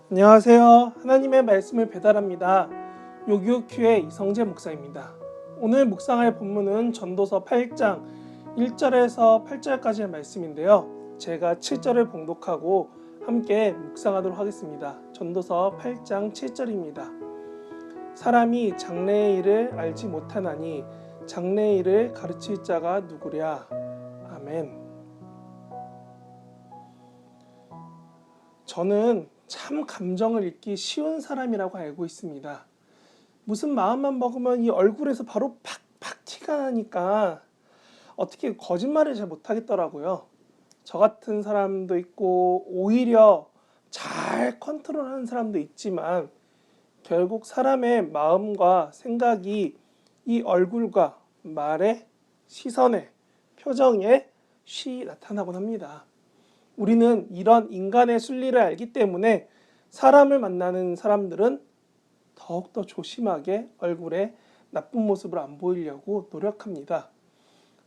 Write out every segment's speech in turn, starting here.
안녕하세요. 하나님의 말씀을 배달합니다. 요교큐의 이성재 목사입니다. 오늘 묵상할 본문은 전도서 8장 1절에서 8절까지의 말씀인데요. 제가 7절을 봉독하고 함께 묵상하도록 하겠습니다. 전도서 8장 7절입니다. 사람이 장래의 일을 알지 못하나니 장래의 일을 가르칠 자가 누구랴. 아멘. 저는 참 감정을 읽기 쉬운 사람이라고 알고 있습니다. 무슨 마음만 먹으면 이 얼굴에서 바로 팍팍 티가 나니까 어떻게 거짓말을 잘 못하겠더라고요. 저 같은 사람도 있고 오히려 잘 컨트롤하는 사람도 있지만 결국 사람의 마음과 생각이 이 얼굴과 말에, 시선에, 표정에 쉬 나타나곤 합니다. 우리는 이런 인간의 순리를 알기 때문에 사람을 만나는 사람들은 더욱더 조심하게 얼굴에 나쁜 모습을 안 보이려고 노력합니다.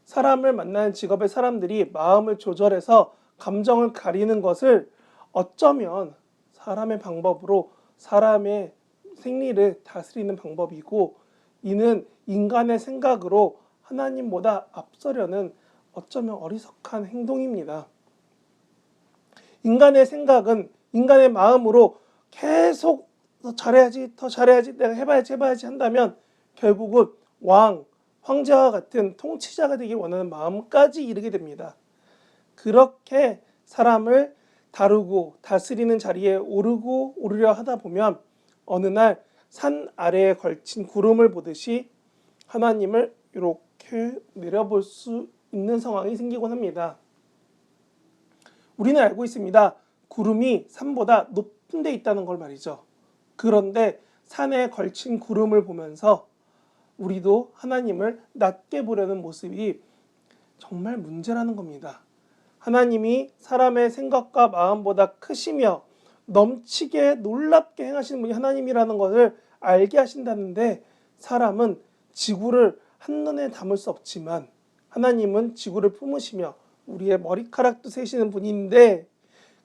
사람을 만나는 직업의 사람들이 마음을 조절해서 감정을 가리는 것을 어쩌면 사람의 방법으로 사람의 생리를 다스리는 방법이고, 이는 인간의 생각으로 하나님보다 앞서려는 어쩌면 어리석한 행동입니다. 인간의 생각은 인간의 마음으로 계속 더 잘해야지, 내가 해봐야지 한다면 결국은 황제와 같은 통치자가 되길 원하는 마음까지 이르게 됩니다. 그렇게 사람을 다루고 다스리는 자리에 오르려 하다 보면 어느 날 산 아래에 걸친 구름을 보듯이 하나님을 이렇게 내려볼 수 있는 상황이 생기곤 합니다. 우리는 알고 있습니다. 구름이 산보다 높은 데 있다는 걸 말이죠. 그런데 산에 걸친 구름을 보면서 우리도 하나님을 낮게 보려는 모습이 정말 문제라는 겁니다. 하나님이 사람의 생각과 마음보다 크시며 넘치게 놀랍게 행하시는 분이 하나님이라는 것을 알게 하신다는데, 사람은 지구를 한눈에 담을 수 없지만 하나님은 지구를 품으시며 우리의 머리카락도 세시는 분인데,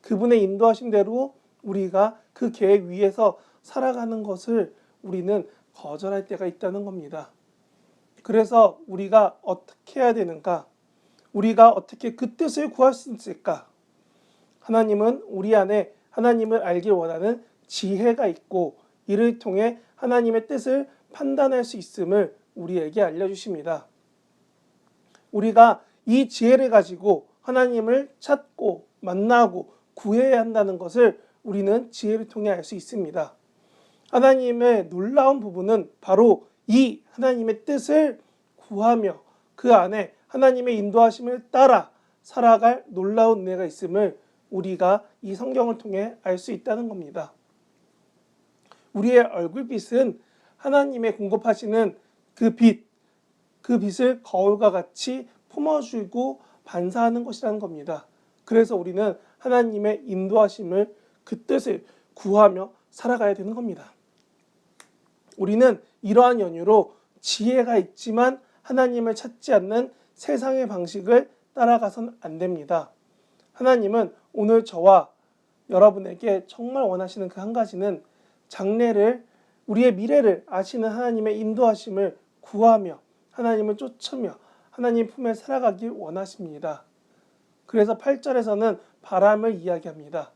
그분의 인도하신 대로 우리가 그 계획 위에서 살아가는 것을 우리는 거절할 때가 있다는 겁니다. 그래서 우리가 어떻게 해야 되는가? 우리가 어떻게 그 뜻을 구할 수 있을까? 하나님은 우리 안에 하나님을 알길 원하는 지혜가 있고, 이를 통해 하나님의 뜻을 판단할 수 있음을 우리에게 알려주십니다. 우리가 이 지혜를 가지고 하나님을 찾고 만나고 구해야 한다는 것을 우리는 지혜를 통해 알 수 있습니다. 하나님의 놀라운 부분은 바로 이 하나님의 뜻을 구하며 그 안에 하나님의 인도하심을 따라 살아갈 놀라운 은혜가 있음을 우리가 이 성경을 통해 알 수 있다는 겁니다. 우리의 얼굴빛은 하나님의 공급하시는 그 빛을 거울과 같이 품어주고 반사하는 것이라는 겁니다. 그래서 우리는 하나님의 인도하심을, 그 뜻을 구하며 살아가야 되는 겁니다. 우리는 이러한 연유로 지혜가 있지만 하나님을 찾지 않는 세상의 방식을 따라가선 안 됩니다. 하나님은 오늘 저와 여러분에게 정말 원하시는 그 한 가지는 장래를, 우리의 미래를 아시는 하나님의 인도하심을 구하며 하나님을 쫓으며 하나님 품에 살아가길 원하십니다. 그래서 8절에서는 바람을 이야기합니다.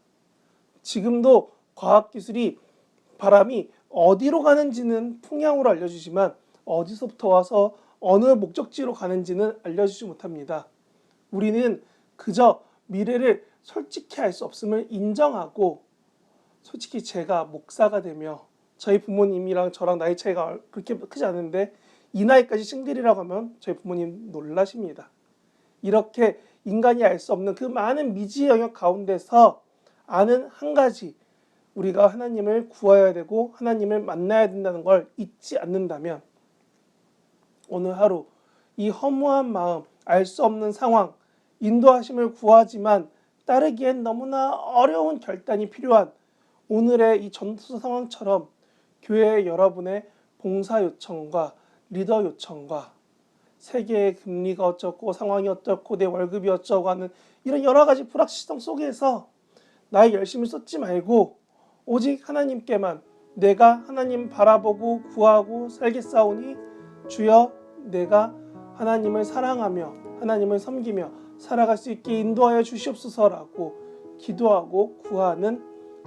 지금도 과학기술이 바람이 어디로 가는지는 풍향으로 알려주지만 어디서부터 와서 어느 목적지로 가는지는 알려주지 못합니다. 우리는 그저 미래를 솔직히 알 수 없음을 인정하고, 솔직히 제가 목사가 되며 저희 부모님이랑 저랑 나이 차이가 그렇게 크지 않은데 이 나이까지 싱글이라고 하면 저희 부모님 놀라십니다. 이렇게 인간이 알 수 없는 그 많은 미지의 영역 가운데서 아는 한 가지, 우리가 하나님을 구해야 되고 하나님을 만나야 된다는 걸 잊지 않는다면 오늘 하루 이 허무한 마음, 알 수 없는 상황, 인도하심을 구하지만 따르기엔 너무나 어려운 결단이 필요한 오늘의 이 전도서 상황처럼 교회 여러분의 봉사 요청과 리더 요청과 세계의 금리가 어쩌고 상황이 어쩌고 내 월급이 어쩌고 하는 이런 여러 가지 불확실성 속에서 나의 열심을 쏟지 말고 오직 하나님께만 내가 하나님 바라보고 구하고 살겠사오니 주여 내가 하나님을 사랑하며 하나님을 섬기며 살아갈 수 있게 인도하여 주시옵소서라고 기도하고 구하는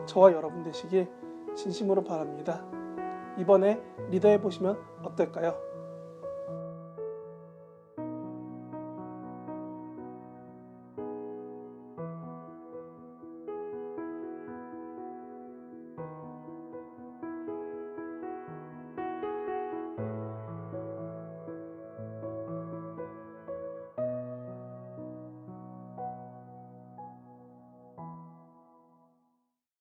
저와 여러분 되시길 진심으로 바랍니다. 이번에 리더해 보시면 어떨까요?